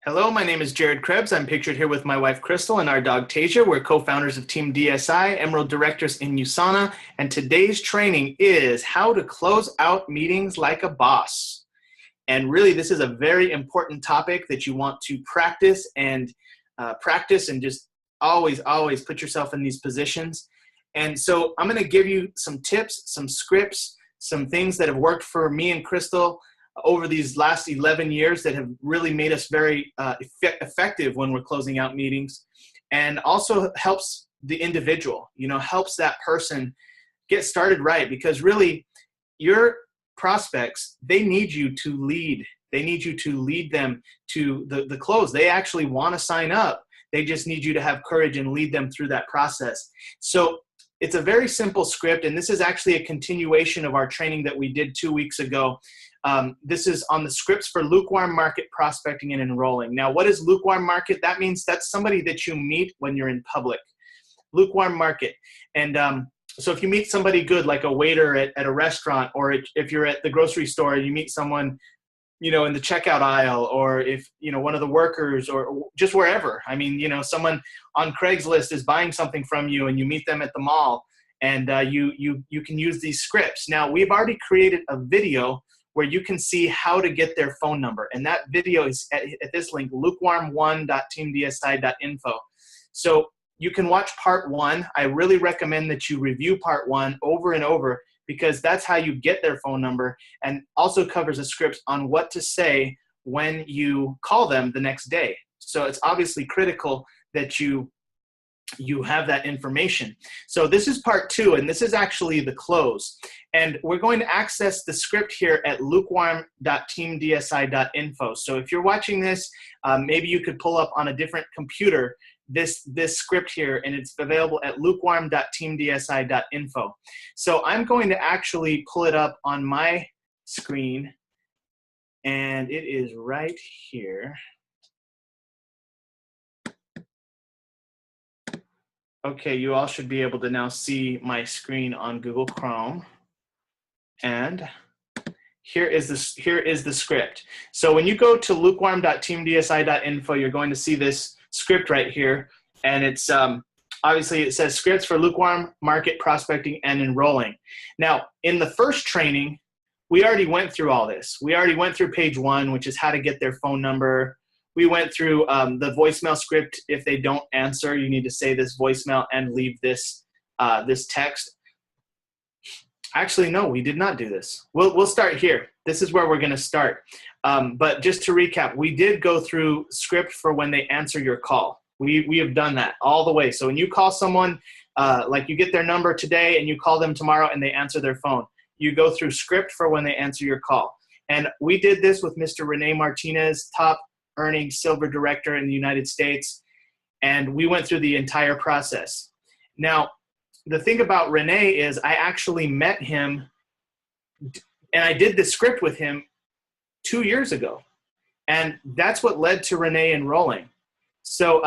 Hello, my name is Jared Krebs. I'm pictured here with my wife, Crystal, and our dog, Tasia. We're co-founders of Team DSI, Emerald Directors in USANA, and today's training is how to close out meetings like a boss. And really, this is a very important topic that you want to practice and just always put yourself in these positions. And so I'm going to give you some tips, some scripts, some things that have worked for me and Crystal over these last 11 years that have really made us very effective when we're closing out meetings, and also helps the individual, helps that person get started right, because really your prospects, they need you to lead. They need you to lead them to the close. They actually want to sign up. They just need you to have courage and lead them through that process. So it's a very simple script, and this is actually a continuation of our training that we did 2 weeks ago. This is on the scripts for lukewarm market prospecting and enrolling. Now, what is lukewarm market? That means that's somebody that you meet when you're in public. Lukewarm market. And so if you meet somebody good, like a waiter at a restaurant, or if you're at the grocery store and you meet someone, in the checkout aisle, or if, one of the workers, or just wherever. I mean, someone on Craigslist is buying something from you and you meet them at the mall, and you can use these scripts. Now, we've already created a video where you can see how to get their phone number. And that video is at this link, lukewarm1.teamdsi.info. So you can watch part 1. I really recommend that you review part 1 over and over, because that's how you get their phone number, and also covers a script on what to say when you call them the next day. So it's obviously critical that you have that information. So this is part 2, and this is actually the close. And we're going to access the script here at lukewarm.teamdsi.info. So if you're watching this, maybe you could pull up on a different computer this script here, and it's available at lukewarm.teamdsi.info. So I'm going to actually pull it up on my screen, and it is right here. Okay, you all should be able to now see my screen on Google Chrome. And here is the script. So when you go to lukewarm.teamdsi.info, you're going to see this script right here. And it's obviously it says scripts for lukewarm market prospecting and enrolling. Now, in the first training, we already went through all this. We already went through page 1, which is how to get their phone number. We went through the voicemail script. If they don't answer, you need to say this voicemail and leave this text. Actually, no, we did not do this. We'll start here. This is where we're going to start. But just to recap, we did go through script for when they answer your call. We have done that all the way. So when you call someone, like you get their number today and you call them tomorrow and they answer their phone, you go through script for when they answer your call. And we did this with Mr. Rene Martinez, top earning silver director in the United States. And we went through the entire process. Now, the thing about Rene is I actually met him, and I did the script with him 2 years ago. And that's what led to Rene enrolling. So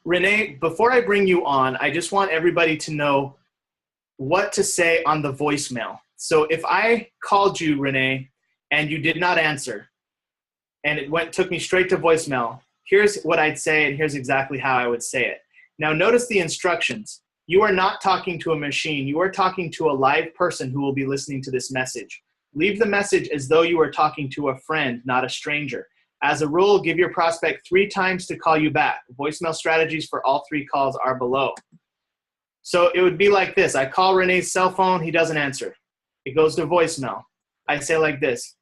Rene, before I bring you on, I just want everybody to know what to say on the voicemail. So if I called you, Rene, and you did not answer, and it took me straight to voicemail, here's what I'd say, and here's exactly how I would say it. Now notice the instructions. You are not talking to a machine. You are talking to a live person who will be listening to this message. Leave the message as though you are talking to a friend, not a stranger. As a rule, give your prospect 3 times to call you back. Voicemail strategies for all 3 calls are below. So it would be like this. I call Rene's cell phone. He doesn't answer. It goes to voicemail. I say like this.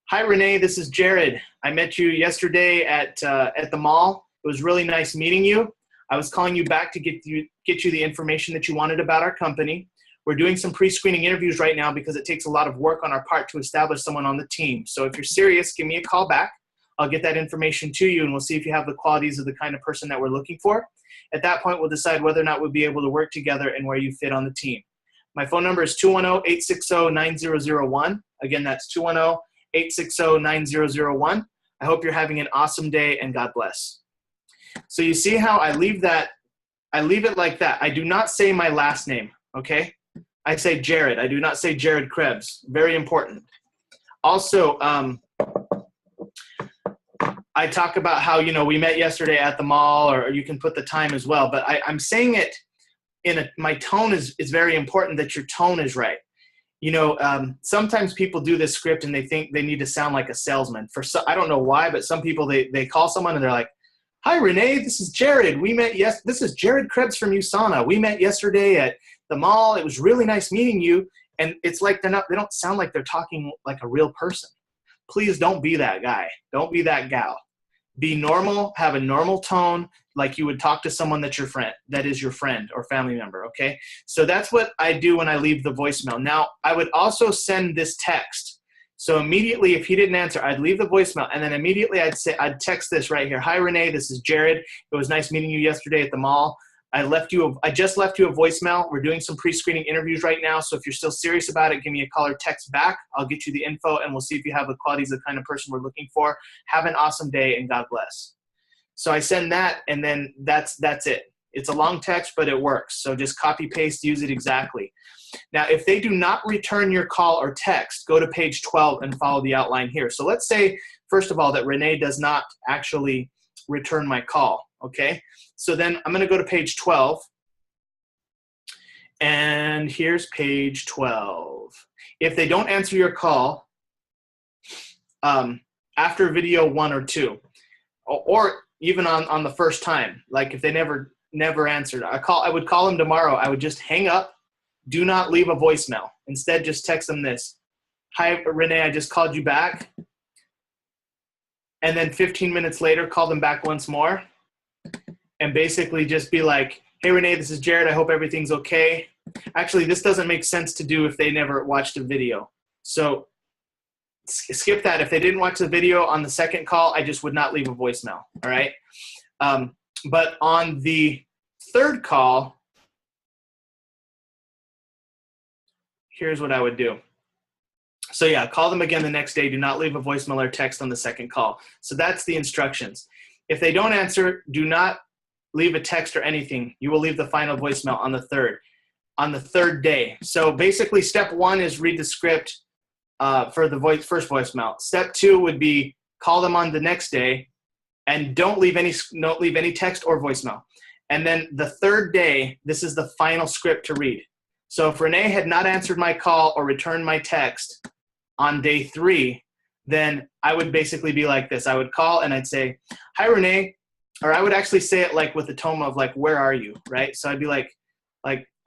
Hi, Rene. This is Jared. I met you yesterday at the mall. It was really nice meeting you. I was calling you back to get you the information that you wanted about our company. We're doing some pre-screening interviews right now because it takes a lot of work on our part to establish someone on the team. So if you're serious, give me a call back. I'll get that information to you, and we'll see if you have the qualities of the kind of person that we're looking for. At that point, we'll decide whether or not we'll be able to work together and where you fit on the team. My phone number is 210-860-9001. Again, that's 210-860-9001. I hope you're having an awesome day, and God bless. So you see how I leave it like that. I do not say my last name, okay? I say Jared. I do not say Jared Krebs. Very important. Also, I talk about how, we met yesterday at the mall, or you can put the time as well. But I'm saying it my tone is very important, that your tone is right. Sometimes people do this script and they think they need to sound like a salesman. I don't know why, but some people, they call someone and they're like, "Hi, Rene, this is Jared. This is Jared Krebs from USANA. We met yesterday at the mall. It was really nice meeting you." And it's like they don't sound like they're talking like a real person. Please don't be that guy. Don't be that gal. Be normal, have a normal tone, like you would talk to someone that is your friend or family member, okay? So that's what I do when I leave the voicemail. Now, I would also send this text. So immediately, if he didn't answer, I'd leave the voicemail, and then immediately I'd text this right here. "Hi, Rene, this is Jared. It was nice meeting you yesterday at the mall. I just left you a voicemail. We're doing some pre-screening interviews right now, so if you're still serious about it, give me a call or text back. I'll get you the info, and we'll see if you have the qualities of the kind of person we're looking for. Have an awesome day, and God bless." So I send that, and then that's it. It's a long text, but it works. So just copy, paste, use it exactly. Now, if they do not return your call or text, go to page 12 and follow the outline here. So let's say, first of all, that Rene does not actually return my call, okay? So then I'm going to go to page 12, and here's page 12. If they don't answer your call after video 1 or 2, or even on the first time, like if they never answered, I would call them tomorrow. I would just hang up. Do not leave a voicemail. Instead, just text them this: "Hi, Rene, I just called you back." And then 15 minutes later, call them back once more. And basically just be like, "Hey, Rene, this is Jared. I hope everything's okay." Actually, this doesn't make sense to do if they never watched a video. So skip that. If they didn't watch the video on the second call, I just would not leave a voicemail, all right? But on the third call, here's what I would do. So yeah, call them again the next day. Do not leave a voicemail or text on the second call. So that's the instructions. If they don't answer, do not leave a text or anything. You will leave the final voicemail on the third day. So basically, step 1 is read the script for the first voicemail. Step 2 would be call them on the next day, and don't leave any text or voicemail. And then the third day, this is the final script to read. So if Rene had not answered my call or returned my text on day 3, then I would basically be like this. I would call and I'd say, "Hi, Rene," or I would actually say it like with the tone of like, "Where are you?" Right? So I'd be like,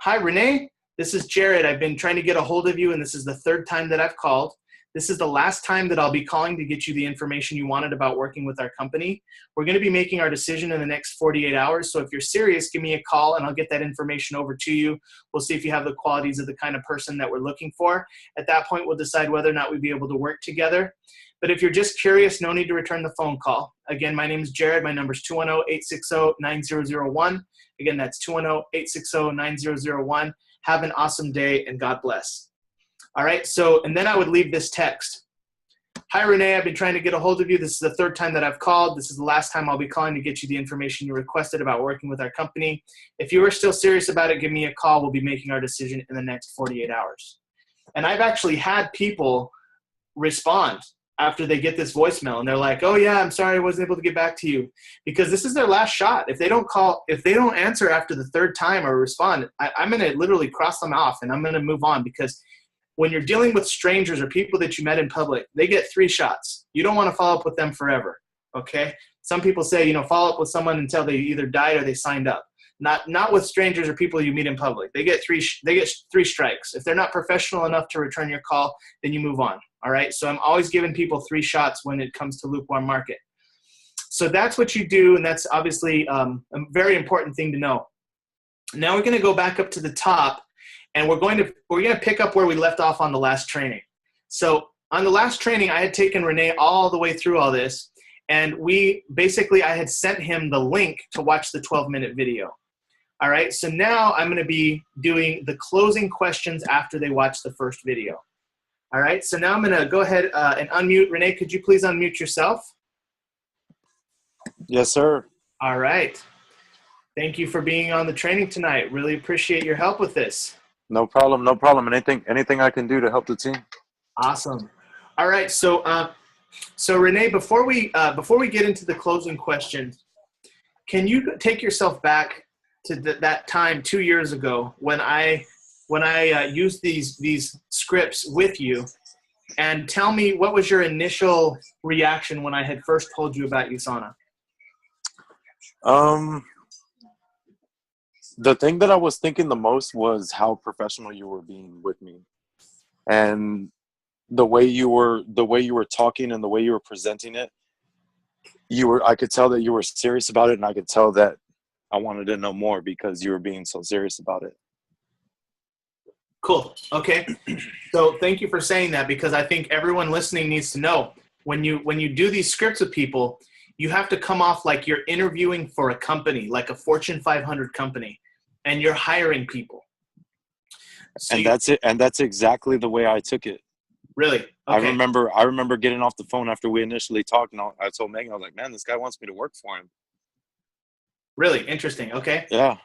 "Hi, Rene, this is Jared. I've been trying to get a hold of you, and this is the third time that I've called. This is the last time that I'll be calling to get you the information you wanted about working with our company. We're going to be making our decision in the next 48 hours. So if you're serious, give me a call and I'll get that information over to you. We'll see if you have the qualities of the kind of person that we're looking for. At that point, we'll decide whether or not we'd be able to work together. But if you're just curious, no need to return the phone call. Again, my name is Jared. My number is 210-860-9001. Again, that's 210-860-9001. Have an awesome day, and God bless." All right, so, and then I would leave this text. "Hi, Rene, I've been trying to get a hold of you. This is the third time that I've called. This is the last time I'll be calling to get you the information you requested about working with our company. If you are still serious about it, give me a call. We'll be making our decision in the next 48 hours. And I've actually had people respond after they get this voicemail, and they're like, "Oh yeah, I'm sorry I wasn't able to get back to you," because this is their last shot. If they don't answer after the third time or respond, I'm going to literally cross them off and I'm going to move on, because when you're dealing with strangers or people that you met in public, they get 3 shots. You don't want to follow up with them forever, okay? Some people say, follow up with someone until they either died or they signed up. Not with strangers or people you meet in public. They get 3 strikes. If they're not professional enough to return your call, then you move on, all right? So I'm always giving people 3 shots when it comes to Lukewarm Market. So that's what you do, and that's obviously a very important thing to know. Now we're going to go back up to the top, and we're going to pick up where we left off on the last training. So on the last training, I had taken Rene all the way through all this, and I had sent him the link to watch the 12-minute video. All right, so now I'm going to be doing the closing questions after they watch the first video. All right, so now I'm going to go ahead and unmute. Rene, could you please unmute yourself? Yes, sir. All right. Thank you for being on the training tonight. Really appreciate your help with this. No problem, no problem. Anything I can do to help the team. Awesome. All right, so So Rene, before we get into the closing questions, can you take yourself back to that time 2 years ago when I used these scripts with you, and tell me what was your initial reaction when I had first told you about USANA? The thing that I was thinking the most was how professional you were being with me, and the way you were talking and the way you were presenting it. I could tell that you were serious about it, and I could tell that I wanted to know more because you were being so serious about it. Cool. Okay. So thank you for saying that, because I think everyone listening needs to know when you do these scripts with people, you have to come off like you're interviewing for a company, like a Fortune 500 company, and you're hiring people. So that's it. And that's exactly the way I took it. Really? Okay. I remember getting off the phone after we initially talked, and I told Megan, I was like, man, this guy wants me to work for him. Really interesting. Okay. Yeah.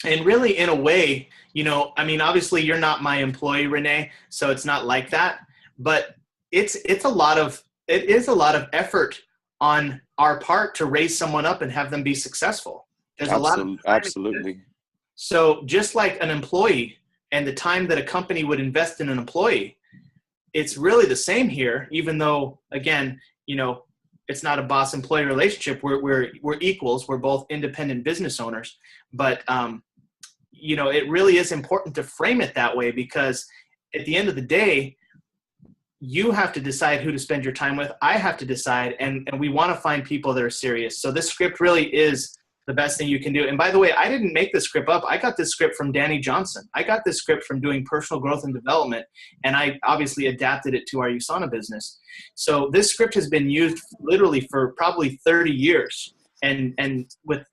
And really, in a way, I mean, obviously you're not my employee, Rene, so it's not like that, but it is a lot of effort on our part to raise someone up and have them be successful. There's a lot of time. Absolutely. So just like an employee and the time that a company would invest in an employee, it's really the same here, even though, again, it's not a boss-employee relationship. We're equals. We're both independent business owners. But, it really is important to frame it that way, because at the end of the day, you have to decide who to spend your time with. I have to decide, and we want to find people that are serious. So this script really is the best thing you can do. And by the way, I didn't make this script up. I got this script from Danny Johnson. I got this script from doing personal growth and development, and I obviously adapted it to our USANA business. So this script has been used literally for probably 30 years, and with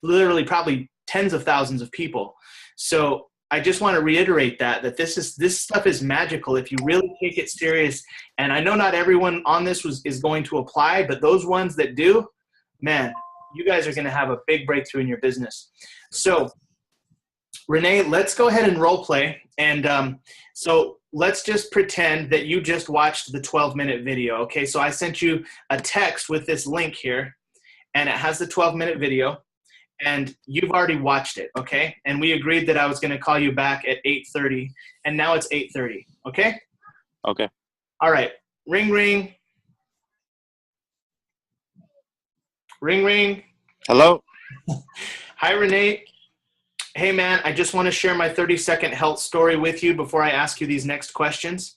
literally probably tens of thousands of people. So I just want to reiterate that this stuff is magical if you really take it serious. And I know not everyone on this is going to apply, but those ones that do, man, you guys are going to have a big breakthrough in your business. So Rene, let's go ahead and role play. And so let's just pretend that you just watched the 12-minute video. Okay, so I sent you a text with this link here, and it has the 12-minute video, and you've already watched it, okay? And we agreed that I was going to call you back at 8:30, and now it's 8:30, okay? Okay. All right. Ring, ring. Ring, ring. Hello. Hi, Rene. Hey, man, I just want to share my 30-second health story with you before I ask you these next questions.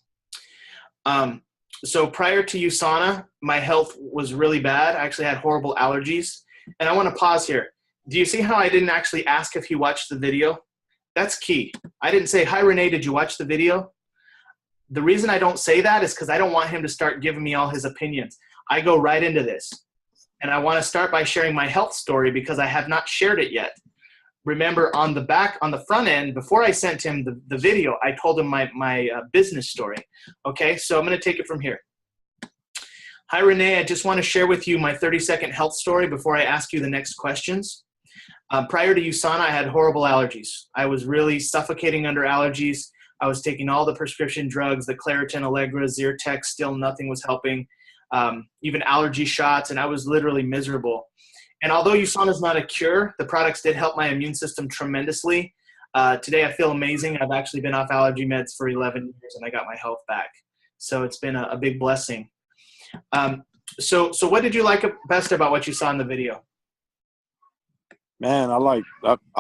So prior to USANA, my health was really bad. I actually had horrible allergies. And I want to pause here. Do you see how I didn't actually ask if he watched the video? That's key. I didn't say, hi, Rene, did you watch the video? The reason I don't say that is because I don't want him to start giving me all his opinions. I go right into this. And I want to start by sharing my health story because I have not shared it yet. Remember, on the front end, before I sent him the video, I told him my business story. Okay, so I'm going to take it from here. Hi, Rene. I just want to share with you my 30-second health story before I ask you the next questions. Prior to USANA, I had horrible allergies. I was really suffocating under allergies. I was taking all the prescription drugs, the Claritin, Allegra, Zyrtec, still nothing was helping. Even allergy shots, and I was literally miserable. And although USANA is not a cure, the products did help my immune system tremendously. Today I feel amazing. I've actually been off allergy meds for 11 years, and I got my health back. So it's been a big blessing. So what did you like best about what you saw in the video? Man, I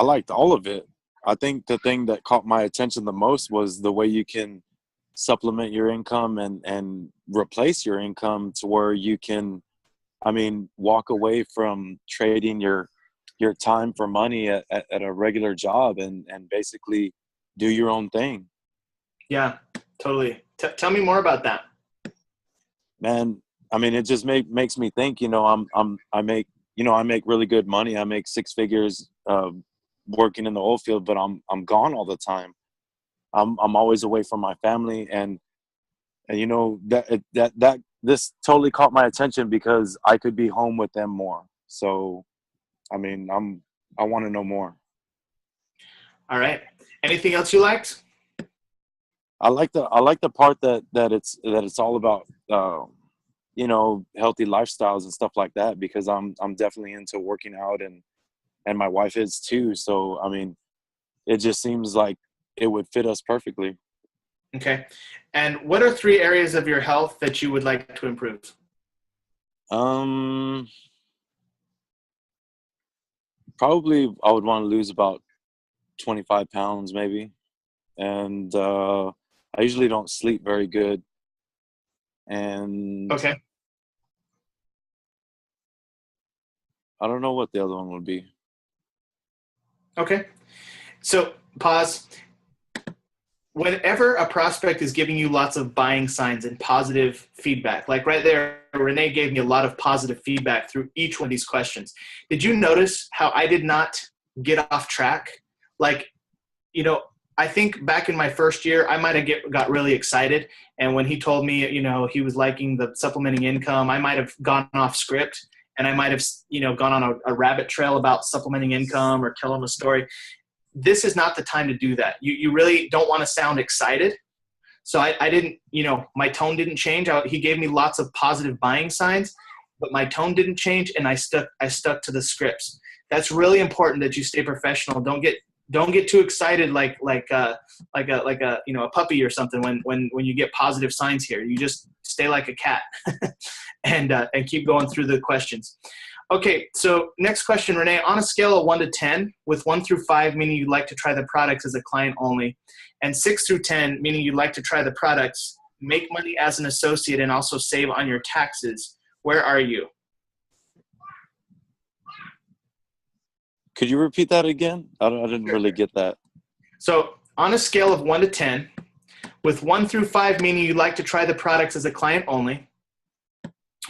liked all of it. I think the thing that caught my attention the most was the way you can supplement your income and replace your income to where you can, walk away from trading your time for money at a regular job and basically do your own thing. Yeah, totally. Tell me more about that. Man, it just makes me think, I make really good money. I make six figures working in the oil field, but I'm gone all the time. I'm always away from my family, and that this totally caught my attention because I could be home with them more. So, I want to know more. All right. Anything else you liked? I like the part that it's all about healthy lifestyles and stuff like that, because I'm definitely into working out, and my wife is too. So I mean, it just seems like it would fit us perfectly. Okay. And what are 3 areas of your health that you would like to improve? Um, Probably I would want to lose about 25 pounds maybe, and I usually don't sleep very good, and Okay. I don't know what the other one would be. Okay. So pause. Whenever a prospect is giving you lots of buying signs and positive feedback, like right there, Rene gave me a lot of positive feedback through each one of these questions. Did you notice how I did not get off track? Like, I think back in my first year, I might have got really excited. And when he told me, he was liking the supplementing income, I might have gone off script, and I might have, gone on a rabbit trail about supplementing income or tell him a story. This is not the time to do that. You really don't want to sound excited. So I didn't, my tone didn't change. He gave me lots of positive buying signs, but my tone didn't change, and I stuck to the scripts. That's really important, that you stay professional. Don't get too excited like a puppy or something when you get positive signs here. You just stay like a cat and keep going through the questions. Okay, so next question, Rene. On a scale of 1 to 10, with 1 through 5 meaning you'd like to try the products as a client only, and 6 through 10 meaning you'd like to try the products, make money as an associate, and also save on your taxes, where are you? Could you repeat that again? I didn't really get that. So on a scale of 1 to 10, with 1 through 5 meaning you'd like to try the products as a client only,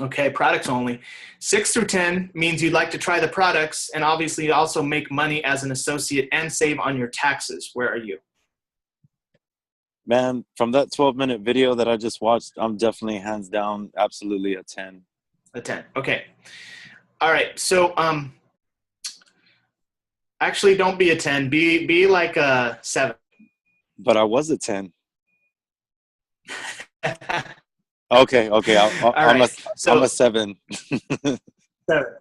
okay, products only. 6 through 10 means you'd like to try the products and obviously also make money as an associate and save on your taxes. Where are you? Man, from that 12-minute video that I just watched, I'm definitely hands down absolutely a 10. A 10. Okay. All right. So actually don't be a 10. Be like a 7. But I was a 10. Okay. I'm a 7. 7.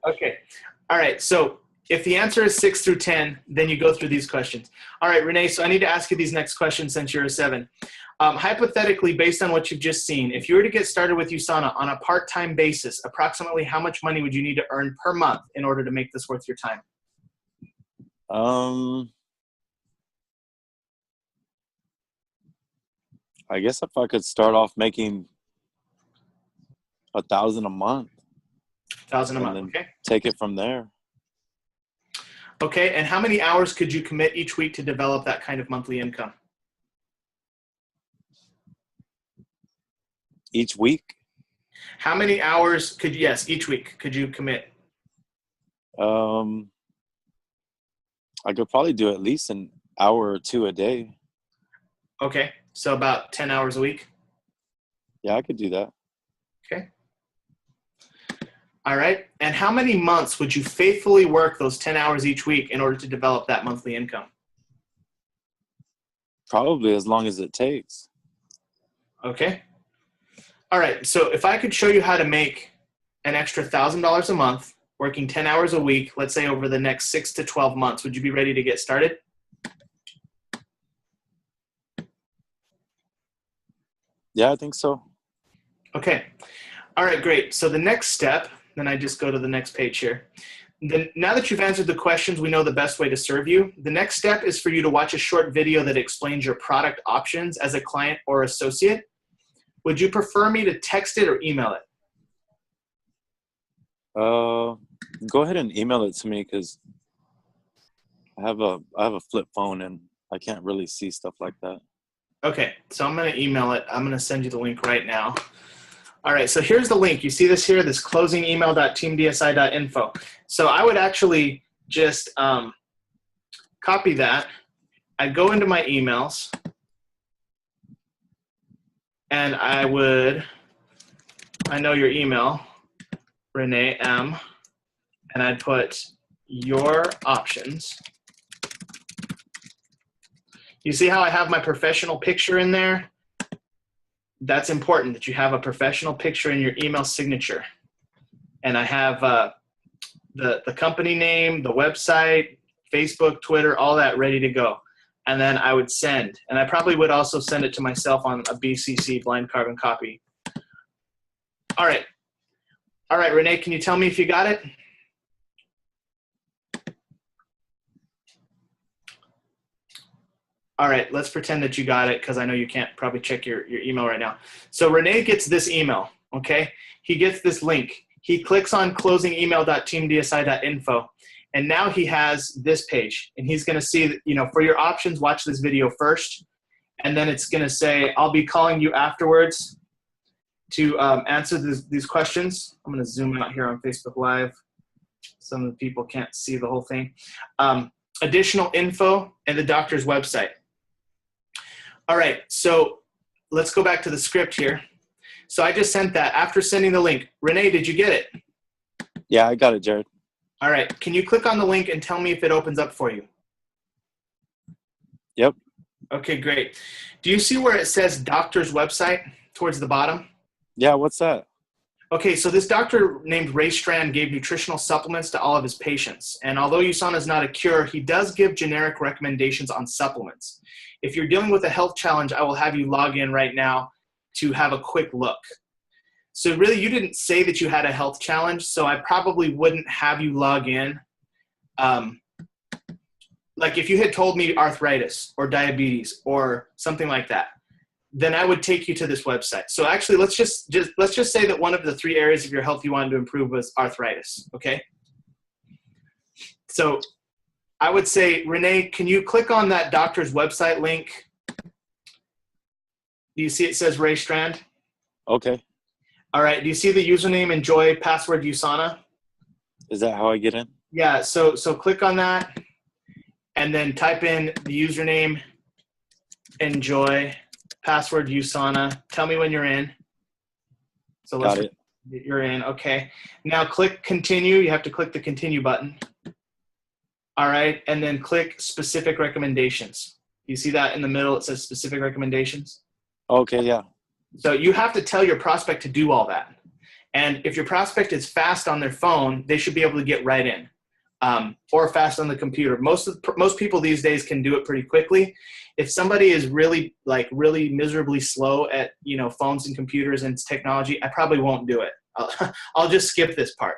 Okay. All right. So if the answer is 6 through 10, then you go through these questions. All right, Rene, so I need to ask you these next questions since you're a 7. Hypothetically, based on what you've just seen, if you were to get started with USANA on a part-time basis, approximately how much money would you need to earn per month in order to make this worth your time? I guess if I could start off making 1,000 a month. 1,000 a month, okay. Take it from there. Okay, and how many hours could you commit each week to develop that kind of monthly income? Each week? How many hours each week could you commit? I could probably do at least an hour or 2 a day. Okay, so about 10 hours a week? Yeah, I could do that. Okay. All right, and how many months would you faithfully work those 10 hours each week in order to develop that monthly income? Probably as long as it takes. Okay. All right, so if I could show you how to make an extra $1,000 a month, working 10 hours a week, let's say over the next 6 to 12 months, would you be ready to get started? Yeah, I think so. Okay. All right, great. So the next step, then I just go to the next page here. Then now that you've answered the questions, we know the best way to serve you. The next step is for you to watch a short video that explains your product options as a client or associate. Would you prefer me to text it or email it? Go ahead and email it to me, because I have a flip phone and I can't really see stuff like that. Okay, so I'm going to email it. I'm going to send you the link right now. All right, so here's the link. You see this here, this closingemail.teamdsi.info. So I would actually just copy that. I'd go into my emails, and I know your email, Rene M, and I'd put your options. You see how I have my professional picture in there? that's important that you have a professional picture in your email signature. And I have the company name, the website, Facebook, Twitter, all that ready to go. And then I would send. And I probably would also send it to myself on a BCC, blind carbon copy. All right. All right, Rene, can you tell me if you got it? All right, let's pretend that you got it because I know you can't probably check your email right now. So Rene gets this email, okay? He gets this link. He clicks on closingemail.teamdsi.info, and now he has this page. And he's going to see, you know, for your options, watch this video first. And then it's going to say, I'll be calling you afterwards to answer these questions. I'm going to zoom out here on Facebook Live. Some of the people can't see the whole thing. Additional info and the doctor's website. All right, so let's go back to the script here. So I just sent that. After sending the link, Rene, did you get it? Yeah, I got it, Jared. All right, can you click on the link and tell me if it opens up for you? Yep. Okay, great. Do you see where it says doctor's website towards the bottom? Yeah, what's that? Okay, so this doctor named Ray Strand gave nutritional supplements to all of his patients. And although USANA is not a cure, he does give generic recommendations on supplements. If you're dealing with a health challenge, I will have you log in right now to have a quick look. So really, you didn't say that you had a health challenge, so I probably wouldn't have you log in. Like if you had told me arthritis or diabetes or something like that, then I would take you to this website. So actually, let's just say that one of the 3 areas of your health you wanted to improve was arthritis, okay? So I would say, Rene, can you click on that doctor's website link? Do you see it says Ray Strand? Okay. All right, do you see the username enjoy password USANA? Is that how I get in? Yeah, so click on that and then type in the username enjoy password USANA. Tell me when you're in. So Got it. You're in, okay. Now click continue. You have to click the continue button. All right, and then click specific recommendations. You see that in the middle? It says specific recommendations. Okay, yeah. So you have to tell your prospect to do all that. And if your prospect is fast on their phone, they should be able to get right in, or fast on the computer. Most people these days can do it pretty quickly. If somebody is really miserably slow at, you know, phones and computers and technology, I probably won't do it. I'll just skip this part.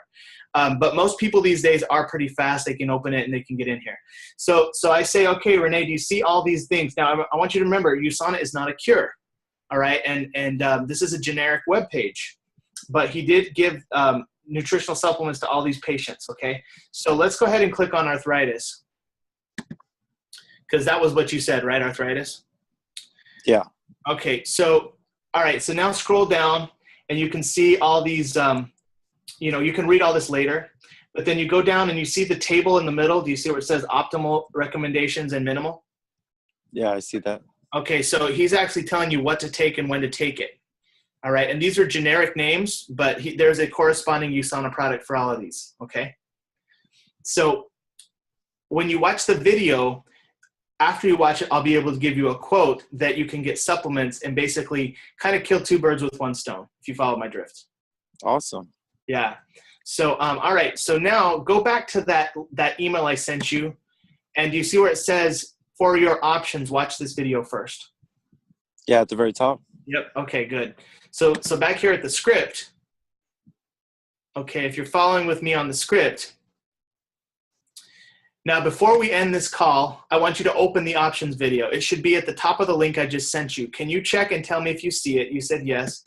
But most people these days are pretty fast. They can open it and they can get in here. So I say, okay, Rene, do you see all these things? Now I want you to remember, USANA is not a cure. All right, and this is a generic web page, but he did give nutritional supplements to all these patients, okay? So let's go ahead and click on arthritis, because that was what you said, right, arthritis? Yeah. Okay, so, all right, so now scroll down, and you can see all these, you know, you can read all this later, but then you go down and you see the table in the middle. Do you see where it says optimal recommendations and minimal? Yeah, I see that. Okay, so he's actually telling you what to take and when to take it. All right, and these are generic names, but there's a corresponding USANA product for all of these, okay? So when you watch the video, after you watch it, I'll be able to give you a quote that you can get supplements and basically kind of kill 2 birds with 1 stone, if you follow my drift. Awesome. Yeah. So, all right, so now go back to that email I sent you, and do you see where it says, for your options, watch this video first? Yeah, at the very top. Yep. Okay, good. So back here at the script, okay, if you're following with me on the script, now before we end this call, I want you to open the options video. It should be at the top of the link I just sent you. Can you check and tell me if you see it? You said yes.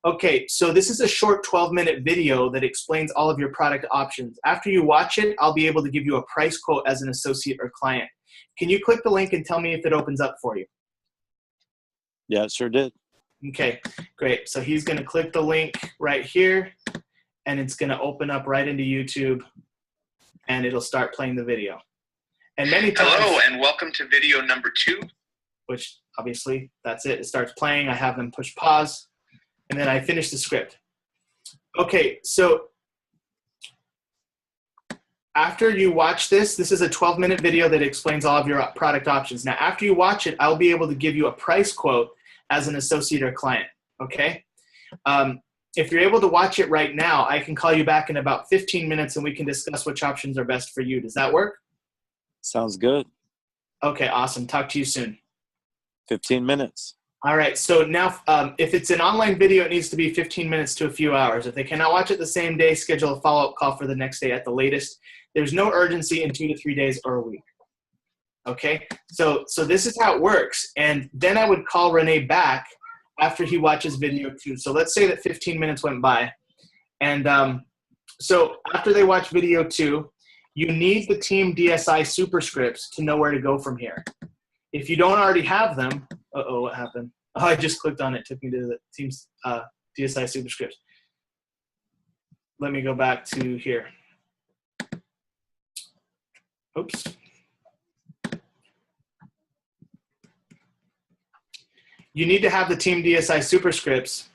Okay, so this is a short 12-minute video that explains all of your product options. After you watch it, I'll be able to give you a price quote as an associate or client. Can you click the link and tell me if it opens up for you? Yeah, it sure did. Okay, great. So he's going to click the link right here, and it's going to open up right into YouTube, and it'll start playing the video. And many times, hello, and welcome to video number 2. Which obviously, that's it. It starts playing. I have them push pause, and then I finish the script. Okay, so after you watch this is a 12-minute video that explains all of your product options. Now, after you watch it, I'll be able to give you a price quote as an associate or client, okay? If you're able to watch it right now, I can call you back in about 15 minutes and we can discuss which options are best for you. Does that work? Sounds good. Okay, awesome. Talk to you soon. 15 minutes. All right, so now if it's an online video, it needs to be 15 minutes to a few hours. If they cannot watch it the same day, schedule a follow-up call for the next day at the latest. There's no urgency in 2 to 3 days or a week. Okay, so this is how it works. And then I would call Rene back after he watches video 2. So let's say that 15 minutes went by. And so after they watch video 2, you need the Team DSI superscripts to know where to go from here. If you don't already have them, uh-oh, what happened? Oh, I just clicked on it. It took me to the Team's DSI superscripts. Let me go back to here. Oops. You need to have the Team DSI superscripts.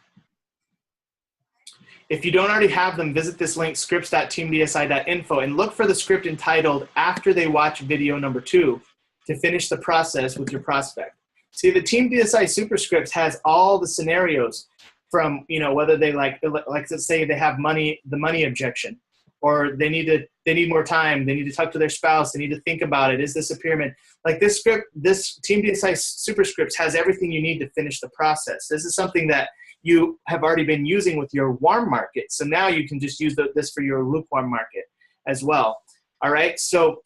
If you don't already have them, visit this link, scripts.teamdsi.info, and look for the script entitled After They Watch Video Number 2 to finish the process with your prospect. See, the Team DSI superscripts has all the scenarios from, you know, whether they like let's say they have the money objection, or they need more time, they need to talk to their spouse, they need to think about it. Is this a pyramid? Like this script, this Team DSI superscripts has everything you need to finish the process. This is something that you have already been using with your warm market. So now you can just use this for your lukewarm market as well. All right, so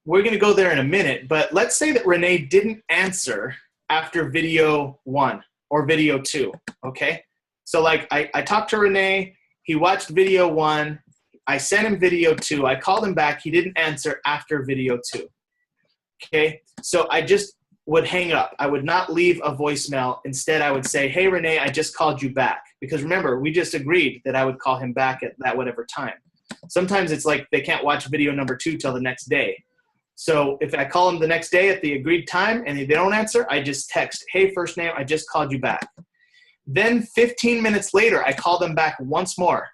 we're gonna go there in a minute, but let's say that Rene didn't answer after video 1 or video 2, okay? So like I talked to Rene, he watched video 1, I sent him video 2, I called him back, he didn't answer after video 2, okay? So I just would hang up. I would not leave a voicemail. Instead, I would say, hey, Rene, I just called you back. Because remember, we just agreed that I would call him back at that whatever time. Sometimes it's like they can't watch video number 2 till the next day. So if I call them the next day at the agreed time and they don't answer, I just text, hey, first name, I just called you back. Then 15 minutes later, I call them back once more.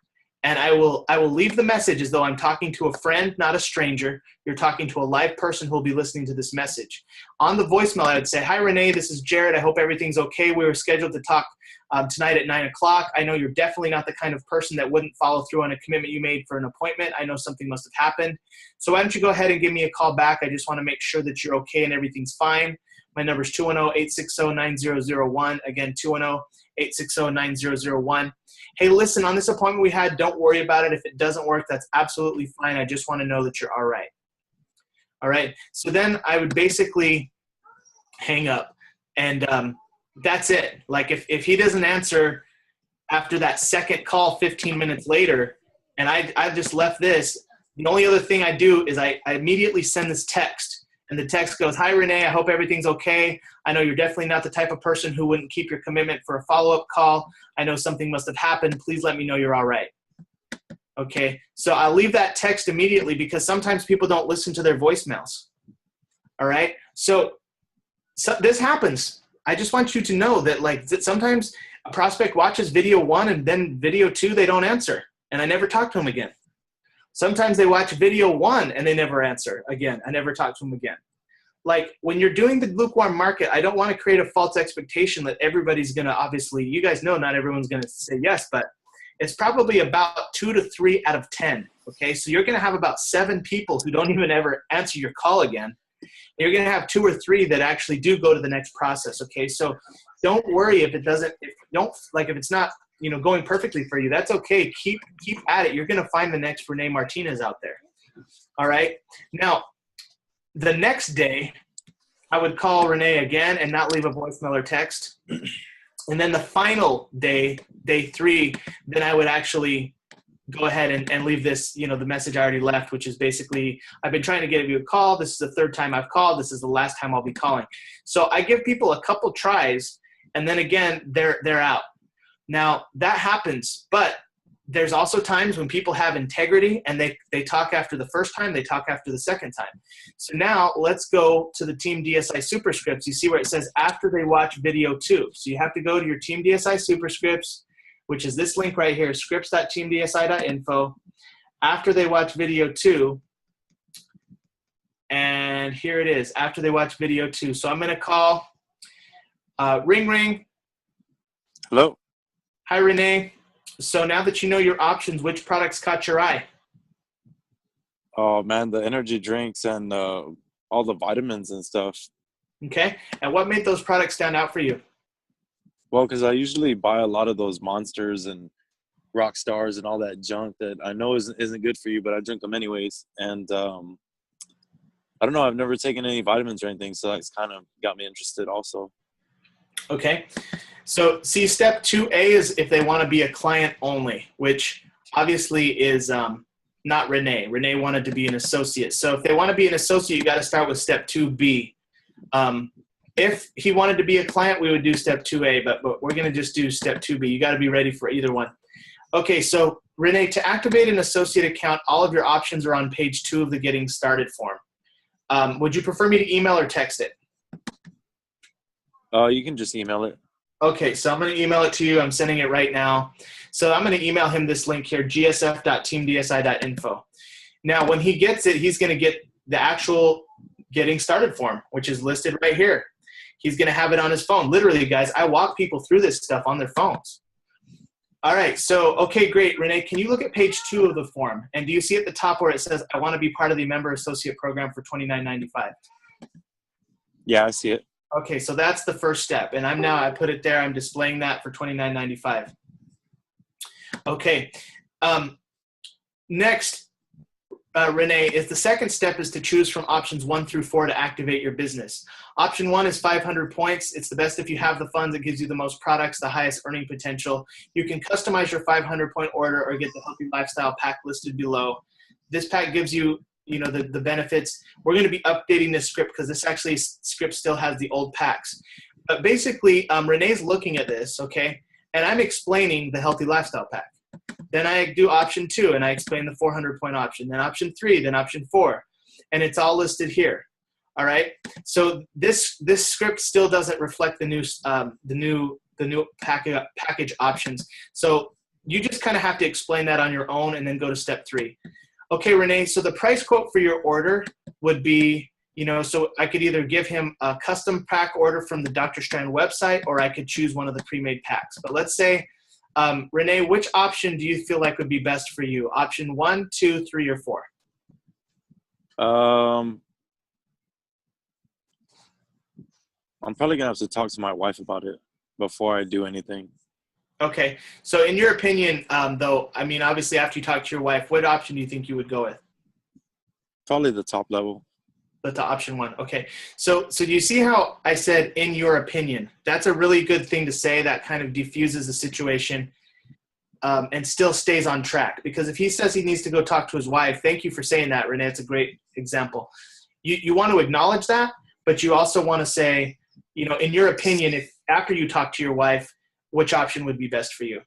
And I will leave the message as though I'm talking to a friend, not a stranger. You're talking to a live person who will be listening to this message. On the voicemail, I would say, hi, Rene, this is Jared. I hope everything's okay. We were scheduled to talk tonight at 9 o'clock. I know you're definitely not the kind of person that wouldn't follow through on a commitment you made for an appointment. I know something must have happened. So why don't you go ahead and give me a call back? I just want to make sure that you're okay and everything's fine. My number is 210-860-9001. Again, 210-860-9001. Hey, listen, on this appointment we had, don't worry about it. If it doesn't work, that's absolutely fine. I just want to know that you're all right. All right. So then I would basically hang up. And that's it. Like if he doesn't answer after that second call 15 minutes later, and I just left this, the only other thing I do is I immediately send this text. And the text goes, hi, Rene, I hope everything's okay. I know you're definitely not the type of person who wouldn't keep your commitment for a follow-up call. I know something must have happened. Please let me know you're all right. Okay, so I'll leave that text immediately because sometimes people don't listen to their voicemails. All right, so this happens. I just want you to know that that sometimes a prospect watches video 1 and then video 2, they don't answer. And I never talk to them again. Sometimes they watch video 1 and they never answer again. I never talk to them again. Like when you're doing the lukewarm market, I don't want to create a false expectation that everybody's going to, obviously, you guys know not everyone's going to say yes, but it's probably about 2 to 3 out of 10. Okay, so you're going to have about 7 people who don't even ever answer your call again. You're going to have 2 or 3 that actually do go to the next process. Okay, so don't worry if it doesn't, if it's not, going perfectly for you. That's okay. Keep at it. You're going to find the next Rene Martinez out there. All right. Now, the next day, I would call Rene again and not leave a voicemail or text. And then the final day, day 3, then I would actually go ahead and leave this, the message I already left, which is basically, I've been trying to give you a call. This is the 3rd time I've called. This is the last time I'll be calling. So I give people a couple tries, and then again, they're out. Now, that happens, but there's also times when people have integrity and they talk after the first time, they talk after the second time. So now let's go to the Team DSI superscripts. You see where it says after they watch video 2. So you have to go to your Team DSI superscripts, which is this link right here, scripts.teamdsi.info. After they watch video 2, and here it is, after they watch video 2. So I'm going to call, ring, ring. Hello. Hi, Rene. So now that you know your options, which products caught your eye? Oh man, the energy drinks and all the vitamins and stuff. Okay. And what made those products stand out for you? Well, because I usually buy a lot of those monsters and rock stars and all that junk that I know isn't good for you, but I drink them anyways. And I don't know. I've never taken any vitamins or anything, so that's kind of got me interested also. Okay. So see, step 2A is if they want to be a client only, which obviously is not Rene. Rene wanted to be an associate. So if they want to be an associate, you got to start with step 2B. If he wanted to be a client, we would do step 2A, but we're going to just do step 2B. You got to be ready for either one. Okay, so Rene, to activate an associate account, all of your options are on page 2 of the Getting Started form. Would you prefer me to email or text it? You can just email it. Okay, so I'm going to email it to you. I'm sending it right now. So I'm going to email him this link here, gsf.teamdsi.info. Now, when he gets it, he's going to get the actual Getting Started form, which is listed right here. He's going to have it on his phone. Literally, guys, I walk people through this stuff on their phones. All right, so, okay, great. Rene, can you look at page 2 of the form? And do you see at the top where it says, I want to be part of the member associate program for $29.95? Yeah, I see it. Okay, so that's the first step. And I put it there. I'm displaying that for $29.95. Okay. Next, Rene, is the second step is to choose from options 1 through 4 to activate your business. Option 1 is 500 points. It's the best if you have the funds. It gives you the most products, the highest earning potential. You can customize your 500-point order or get the Healthy Lifestyle Pack listed below. This pack gives you the benefits. We're going to be updating this script because this actually script still has the old packs. But basically, Rene's looking at this, okay, and I'm explaining the Healthy Lifestyle Pack. Then I do option 2, and I explain the 400-point option. Then option 3, then option 4, and it's all listed here. All right. So this script still doesn't reflect the new package options. So you just kind of have to explain that on your own, and then go to step 3. Okay, Rene. So the price quote for your order would be, so I could either give him a custom pack order from the Dr. Strand website, or I could choose one of the pre-made packs. But let's say, Rene, which option do you feel like would be best for you? Option 1, 2, 3, or 4? I'm probably gonna have to talk to my wife about it before I do anything. Okay. So in your opinion, though, I mean, obviously after you talk to your wife, what option do you think you would go with? Probably the top level. The option 1. Okay. So do you see how I said, in your opinion? That's a really good thing to say. That kind of diffuses the situation and still stays on track. Because if he says he needs to go talk to his wife, thank you for saying that, Rene. It's a great example. You want to acknowledge that, but you also want to say, in your opinion, if after you talk to your wife, which option would be best for you?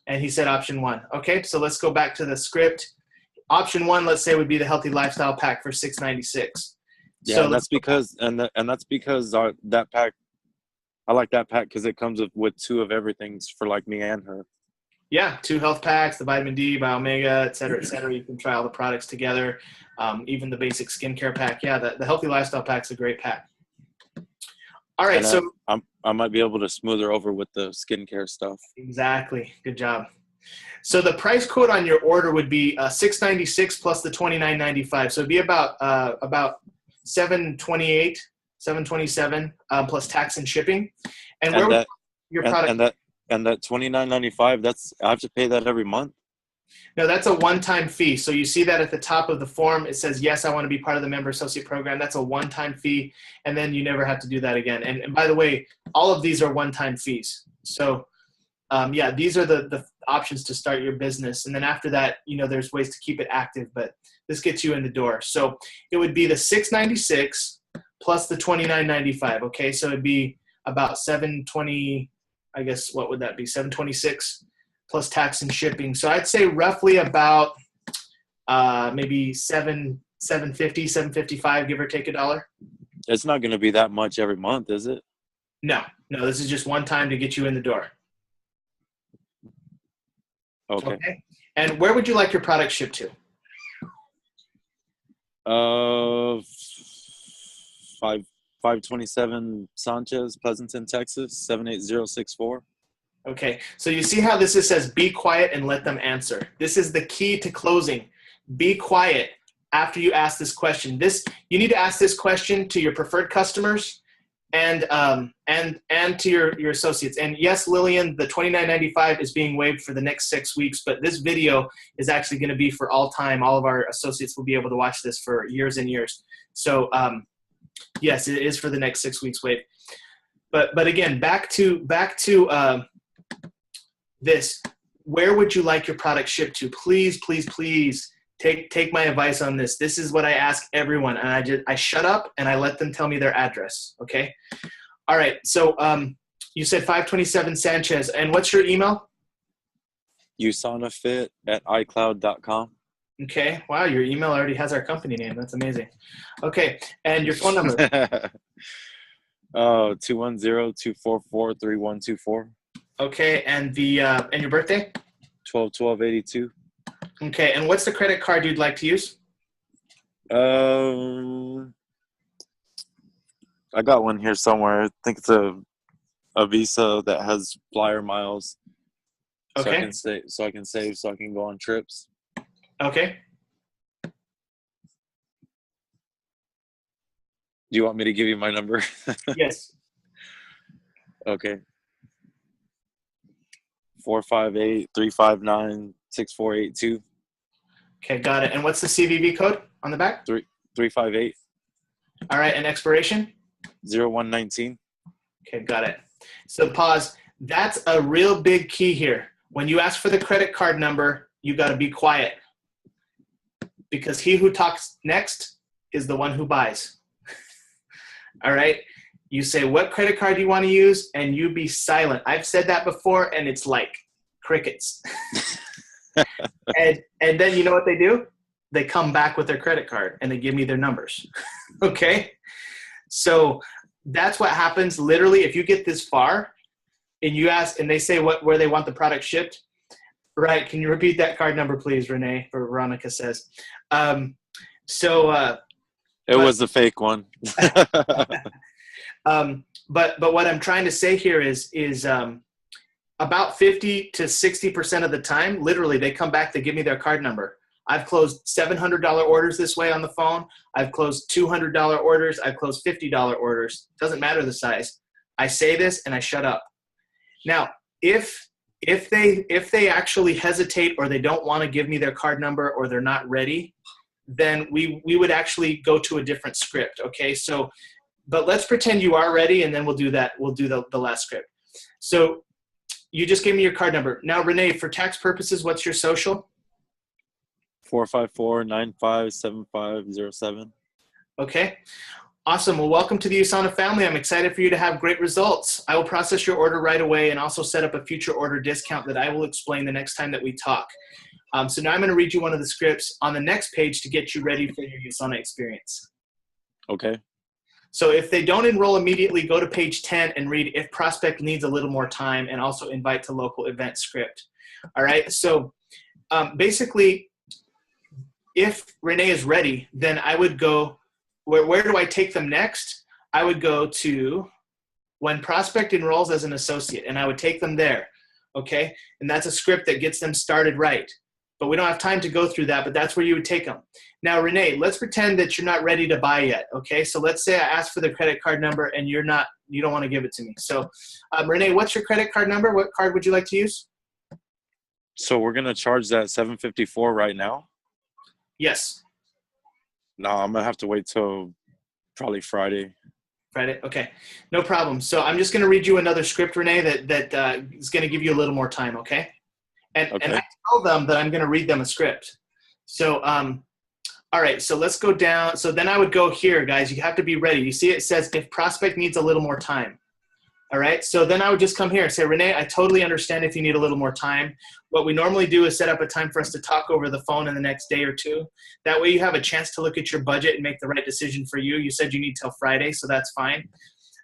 And he said option 1. Okay, so let's go back to the script. Option 1, let's say, would be the Healthy Lifestyle Pack for $6.96. Yeah, so and that's because that pack, I like that pack because it comes with 2 of everything for like me and her. Yeah, 2 health packs, the vitamin D, Biomega, et cetera, et cetera. You can try all the products together, even the basic skincare pack. Yeah, the Healthy Lifestyle Pack's a great pack. All right, And so I might be able to smooth her over with the skincare stuff. exactly. Good job. So the price quote on your order would be $6.96 plus the $29.95. So it'd be about $7.28, $7.27 plus tax and shipping. And where would your product? And that $29.95, that's I have to pay that every month. No, that's a one-time fee. So you see that at the top of the form, it says, yes, I want to be part of the member associate program. That's a one-time fee, and then you never have to do that again. And by the way, all of these are one-time fees. So yeah, these are the options to start your business. And then after that, there's ways to keep it active, but this gets you in the door. So it would be the $6.96 plus the $29.95. Okay, so it'd be about $7.20. I guess what would that be? $7.26 plus tax and shipping. So I'd say roughly about maybe $7.50, $7.55, give or take $1. It's not going to be that much every month, is it? No. This is just one time to get you in the door. Okay. And where would you like your product shipped to? 527 Sanchez, Pleasanton, Texas, 78064. Okay, so you see how this says be quiet and let them answer. This is the key to closing. Be quiet after you ask this question. You need to ask this question to your preferred customers and to your associates. And yes, Lillian, the $29.95 is being waived for the next 6 weeks, but this video is actually going to be for all time. All of our associates will be able to watch this for years and years. So yes, it is for the next 6 weeks waive. But again, back to this. Where would you like your product shipped to? Please, please, please take my advice on this. This is what I ask everyone, and I shut up and I let them tell me their address. Okay. All right. So you said 527 Sanchez, and what's your email? usanafit@icloud.com. Okay. Wow, your email already has our company name. That's amazing. Okay, and your phone number? 210-244-3124. Okay, and your birthday? 12/12/82. Okay, and what's the credit card you'd like to use? I got one here somewhere. I think it's a Visa that has flyer miles. Okay. So I can save so I can go on trips. Okay. Do you want me to give you my number? Yes. Okay. 458-359-6482. Okay, got it. And what's the CVV code on the back? 358. All right, and expiration? 0119. Okay, got it. So pause. That's a real big key here. When you ask for the credit card number, you got to be quiet, because he who talks next is the one who buys. All right? You say what credit card you want to use, and you be silent. I've said that before, and it's like crickets. and then you know what they do? They come back with their credit card, and they give me their numbers. Okay? So that's what happens. Literally, if you get this far, and you ask, and they say where they want the product shipped, right? Can you repeat that card number, please, Rene? Or Veronica says. It was the fake one. But what I'm trying to say here is about 50 to 60% of the time, literally, they come back, they give me their card number. I've closed $700 orders this way on the phone. I've closed $200 orders. I've closed $50 orders. Doesn't matter the size. I say this and I shut up. Now, if they actually hesitate, or they don't want to give me their card number, or they're not ready, then we would actually go to a different script. Okay, so, but let's pretend you are ready, and then we'll do that. We'll do the last script. So you just gave me your card number. Now, Rene, for tax purposes, what's your social? 454-957507. Okay. Awesome. Well, welcome to the USANA family. I'm excited for you to have great results. I will process your order right away, and also set up a future order discount that I will explain the next time that we talk. So now I'm going to read you one of the scripts on the next page to get you ready for your USANA experience. Okay. So if they don't enroll immediately, go to page 10 and read if prospect needs a little more time, and also invite to local event script. All right. So basically, if Rene is ready, then I would go, where do I take them next? I would go to when prospect enrolls as an associate, and I would take them there. Okay. And that's a script that gets them started right. But we don't have time to go through that, but that's where you would take them. Now, Rene, let's pretend that you're not ready to buy yet. Okay. So let's say I ask for the credit card number, and you don't want to give it to me. So Rene, what's your credit card number? What card would you like to use? So we're going to charge that $754 right now? Yes. No, I'm going to have to wait till probably Friday. Friday? Okay. No problem. So I'm just going to read you another script, Rene, that is going to give you a little more time, okay? And I tell them that I'm going to read them a script. So, all right. So let's go down. So then I would go here, guys. You have to be ready. You see it says if prospect needs a little more time. All right. So then I would just come here and say, Rene, I totally understand if you need a little more time. What we normally do is set up a time for us to talk over the phone in the next day or two. That way you have a chance to look at your budget and make the right decision for you. You said you need till Friday, so that's fine.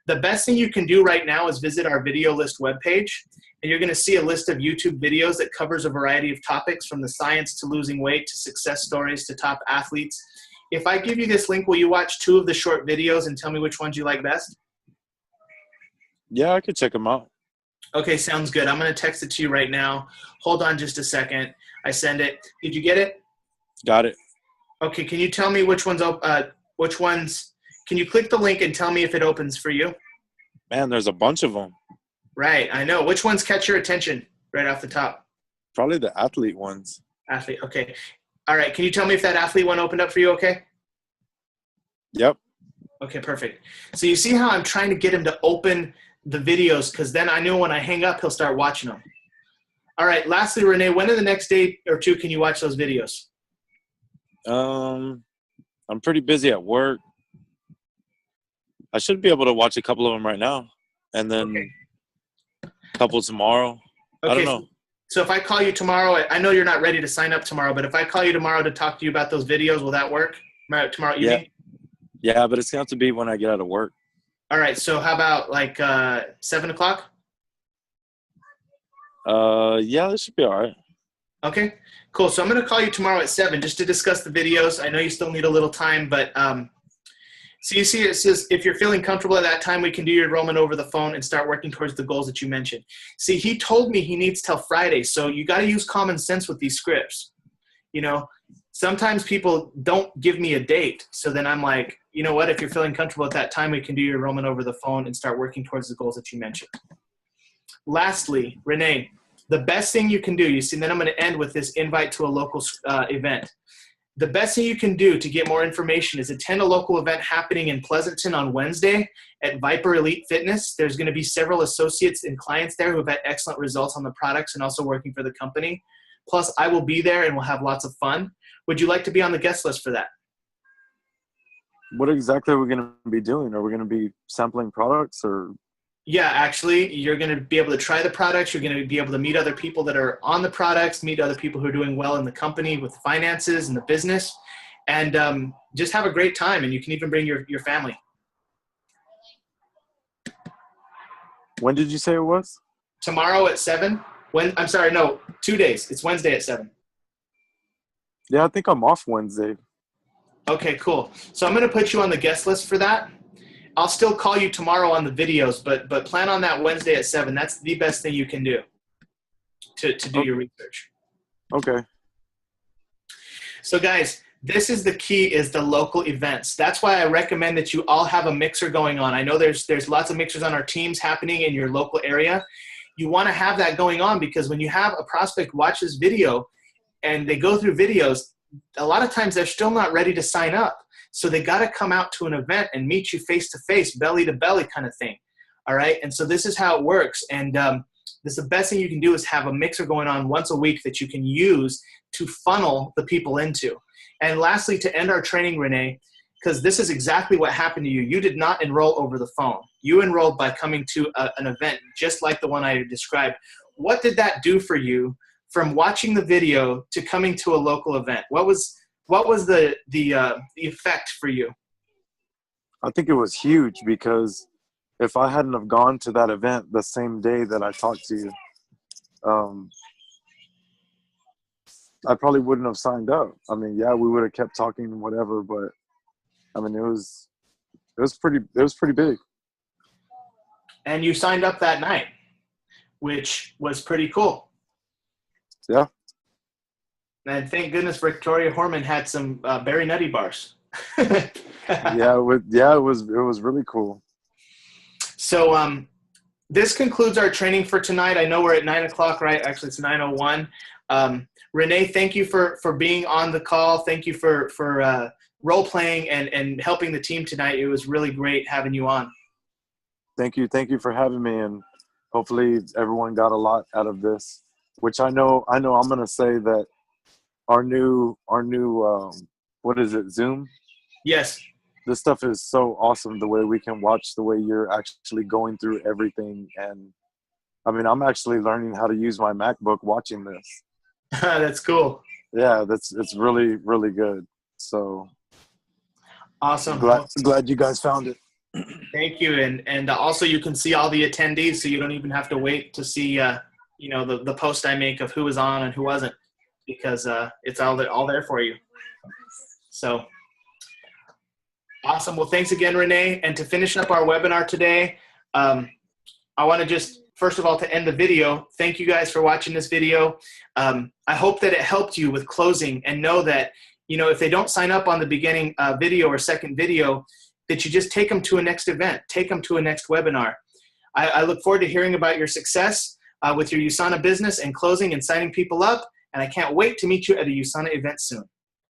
The best thing you can do right now is visit our video list webpage, and you're going to see a list of YouTube videos that covers a variety of topics, from the science to losing weight to success stories to top athletes. If I give you this link, will you watch 2 of the short videos and tell me which ones you like best? Yeah, I could check them out. Okay, sounds good. I'm going to text it to you right now. Hold on just a second. I send it. Did you get it? Got it. Okay, can you tell me which ones can you click the link and tell me if it opens for you? Man, there's a bunch of them. Right, I know. Which ones catch your attention right off the top? Probably the athlete ones. Athlete, okay. All right, can you tell me if that athlete one opened up for you okay? Yep. Okay, perfect. So you see how I'm trying to get him to open the videos, because then I know when I hang up, he'll start watching them. All right, lastly, Rene, when in the next day or two can you watch those videos? I'm pretty busy at work. I should be able to watch a couple of them right now, and then a couple tomorrow. Okay. I don't know. So if I call you tomorrow, I know you're not ready to sign up tomorrow, but if I call you tomorrow to talk to you about those videos, will that work? Tomorrow evening? Yeah, but it's going to have to be when I get out of work. All right, so how about like 7 o'clock? Yeah, that should be all right. Okay, cool. So I'm going to call you tomorrow at 7 just to discuss the videos. I know you still need a little time, but so you see it says if you're feeling comfortable at that time, we can do your enrollment over the phone and start working towards the goals that you mentioned. See, he told me he needs till Friday, so you got to use common sense with these scripts. You know, sometimes people don't give me a date, so then I'm like, you know what, if you're feeling comfortable at that time, we can do your enrollment over the phone and start working towards the goals that you mentioned. Lastly, Rene, the best thing you can do, you see, and then I'm going to end with this invite to a local event. The best thing you can do to get more information is attend a local event happening in Pleasanton on Wednesday at Viper Elite Fitness. There's going to be several associates and clients there who have had excellent results on the products and also working for the company. Plus, I will be there and we'll have lots of fun. Would you like to be on the guest list for that? What exactly are we going to be doing? Are we going to be sampling products or? Yeah, actually, you're going to be able to try the products. You're going to be able to meet other people that are on the products, meet other people who are doing well in the company with finances and the business, and just have a great time. And you can even bring your family. When did you say it was? Tomorrow at 7. I'm sorry, no, 2 days. It's Wednesday at 7. Yeah, I think I'm off Wednesday. Okay, cool. So I'm going to put you on the guest list for that. I'll still call you tomorrow on the videos, but plan on that Wednesday at 7. That's the best thing you can do to do your research. Okay. So guys, this is the key, is the local events. That's why I recommend that you all have a mixer going on. I know there's lots of mixers on our teams happening in your local area. You want to have that going on, because when you have a prospect watch this video and they go through videos, a lot of times they're still not ready to sign up. So they got to come out to an event and meet you face-to-face, belly-to-belly kind of thing, all right? And so this is how it works. And the best thing you can do is have a mixer going on once a week that you can use to funnel the people into. And lastly, to end our training, Rene, because this is exactly what happened to you. You did not enroll over the phone. You enrolled by coming to an event just like the one I described. What did that do for you from watching the video to coming to a local event? What was the effect for you? I think it was huge, because if I hadn't have gone to that event the same day that I talked to you, I probably wouldn't have signed up. I mean, yeah, we would have kept talking and whatever, but I mean, it was pretty big. And you signed up that night, which was pretty cool. Yeah. And thank goodness Victoria Horman had some berry nutty bars. Yeah, it was really cool. So this concludes our training for tonight. I know we're at 9 o'clock, right? Actually, it's 9:01. Rene, thank you for being on the call. Thank you for role playing and helping the team tonight. It was really great having you on. Thank you for having me, and hopefully everyone got a lot out of this. Which I know I'm gonna say that our new what is it, Zoom? Yes. This stuff is so awesome, the way we can watch the way you're actually going through everything. And I mean, I'm actually learning how to use my MacBook watching this. That's cool. Yeah, it's really, really good. So awesome. Glad you guys found it. Thank you. And also you can see all the attendees, so you don't even have to wait to see the post I make of who was on and who wasn't, because it's all there for you. So awesome. Well, thanks again, Rene. And to finish up our webinar today, I want to just first of all, to end the video, thank you guys for watching this video. I hope that it helped you with closing, and know that, you know, if they don't sign up on the beginning video or second video, that you just take them to a next event, take them to a next webinar. I look forward to hearing about your success with your USANA business and closing and signing people up, and I can't wait to meet you at a USANA event soon.